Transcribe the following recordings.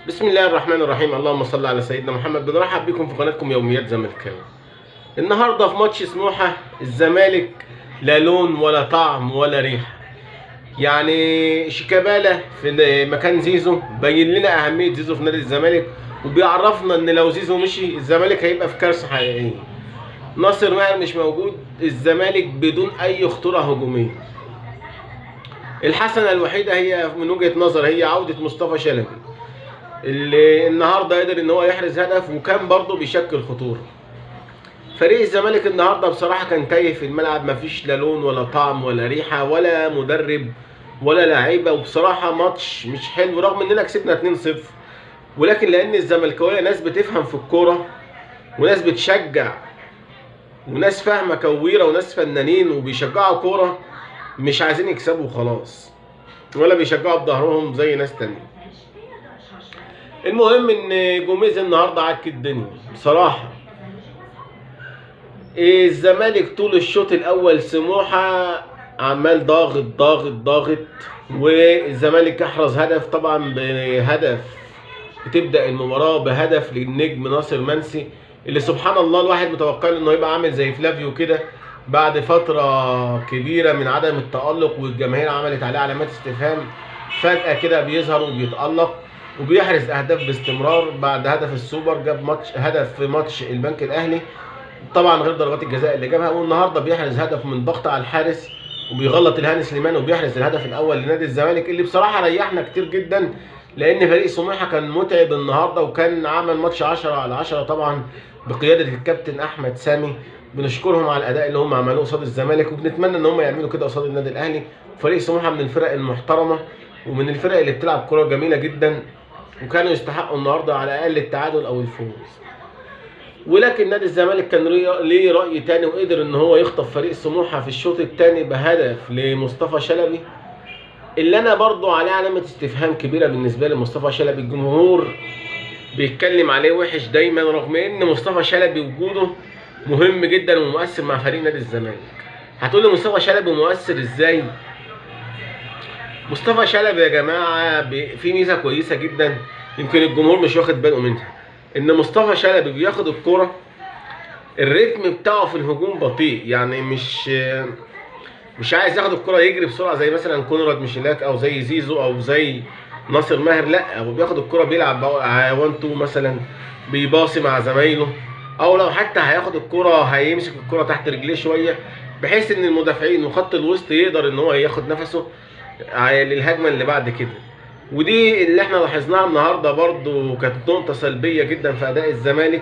بسم الله الرحمن الرحيم. اللهم صل على سيدنا محمد. بنرحب بكم في قناتكم يوميات زملكاوي. النهارده في ماتش سموحه الزمالك لا لون ولا طعم ولا ريحه. يعني شيكابالا في مكان زيزو بين لنا اهميه زيزو في نادي الزمالك، وبيعرفنا ان لو زيزو مشي الزمالك هيبقى في كارثه حقيقيه. ناصر ماهر مش موجود، الزمالك بدون اي خطوره هجوميه. الحسنه الوحيده هي من وجهه نظر هي عوده مصطفى شلبي، اللي النهارده قدر ان هو يحرز هدف وكان برضه بيشكل خطوره. فريق الزمالك النهارده بصراحه كان تايه في الملعب، مفيش لا لون ولا طعم ولا ريحه ولا مدرب ولا لعيبه، وبصراحه ماتش مش حلو رغم اننا كسبنا 2-0. ولكن لان الزملكاويه ناس بتفهم في الكوره وناس بتشجع وناس فاهمه كويره وناس فنانين وبيشجعوا كوره، مش عايزين يكسبوا وخلاص ولا بيشجعوا بظهرهم زي ناس تانية. المهم ان جوميز النهارده عك الدنيا بصراحه. الزمالك طول الشوط الاول سموحه عمال ضاغط ضاغط ضاغط، والزمالك احرز هدف طبعا بهدف. بتبدا المباراه بهدف للنجم ناصر منسي، اللي سبحان الله الواحد متوقع انه يبقى عامل زي فلافيو كده بعد فتره كبيره من عدم التالق والجماهير عملت عليه علامات استفهام. فجاه كده بيظهر وبيتالق وبيحرز اهداف باستمرار. بعد هدف السوبر جاب هدف في ماتش البنك الاهلي طبعا غير ضربات الجزاء اللي جابها، والنهارده بيحرز هدف من ضغط على الحارس وبيغلط الهاني سليمان وبيحرز الهدف الاول لنادي الزمالك، اللي بصراحه ريحنا كتير جدا لان فريق سموحه كان متعب النهارده وكان عمل ماتش 10/10 طبعا بقياده الكابتن احمد سامي. بنشكرهم على الاداء اللي هم عملوه قصاد الزمالك، وبنتمنى ان هم يعملوا كده قصاد النادي الاهلي. فريق سموحه من الفرق المحترمه ومن الفرق اللي بتلعب كره جميله جدا، وكانوا يستحقوا النهارده على الاقل التعادل او الفوز. ولكن نادي الزمالك كان ليه رأي تاني وقدر ان هو يخطف فريق سموحة في الشوط الثاني بهدف لمصطفى شلبي، اللي انا برضو عليه علامة استفهام كبيرة بالنسبة لمصطفى شلبي. الجمهور بيتكلم عليه وحش دايما رغم ان مصطفى شلبي وجوده مهم جدا ومؤثر مع فريق نادي الزمالك. هتقول لي مصطفى شلبي مؤثر ازاي؟ مصطفى شلبي يا جماعة في ميزة كويسة جدا يمكن الجمهور مش واخد باله منها، ان مصطفى شلبي بياخد الكرة الريتم بتاعه في الهجوم بطيء، يعني مش عايز ياخد الكرة يجري بسرعة زي مثلا كونراد ميشيلاك او زي زيزو او زي ناصر ماهر. لا، هو بياخد الكرة بيلعب 1-2 مثلا، بيباصي مع زمايله، او لو حتى هياخد الكرة هيمسك الكرة تحت رجليه شوية بحيث ان المدافعين وخط الوسط يقدر ان هو ياخد نفسه للهجمة اللي بعد كده. ودي اللي احنا لاحظناها النهارده برضو كانت نقطة سلبية جدا في اداء الزمالك،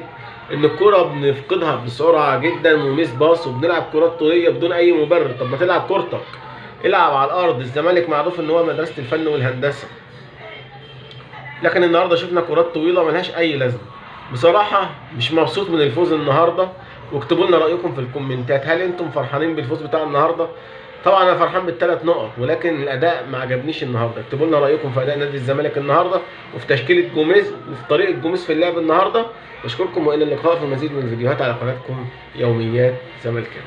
ان الكرة بنفقدها بسرعة جدا وميس باص وبنلعب كرات طولية بدون اي مبرر. طب ما تلعب كورتك، العب على الارض. الزمالك معروف ان هو مدرسة الفن والهندسة، لكن النهارده شفنا كرات طويلة ملهاش اي لازمة. بصراحة مش مبسوط من الفوز النهارده، واكتبوا لنا رايكم في الكومنتات. هل انتم فرحانين بالفوز بتاع النهارده؟ طبعا انا فرحان بالثلاث نقط، ولكن الاداء ما عجبنيش النهارده. اكتبوا لنا رايكم في اداء نادي الزمالك النهارده وفي تشكيله جوميز وفي طريقه جوميز في اللعب النهارده. بشكركم والى اللقاء في مزيد من الفيديوهات على قناتكم يوميات زملكاوي.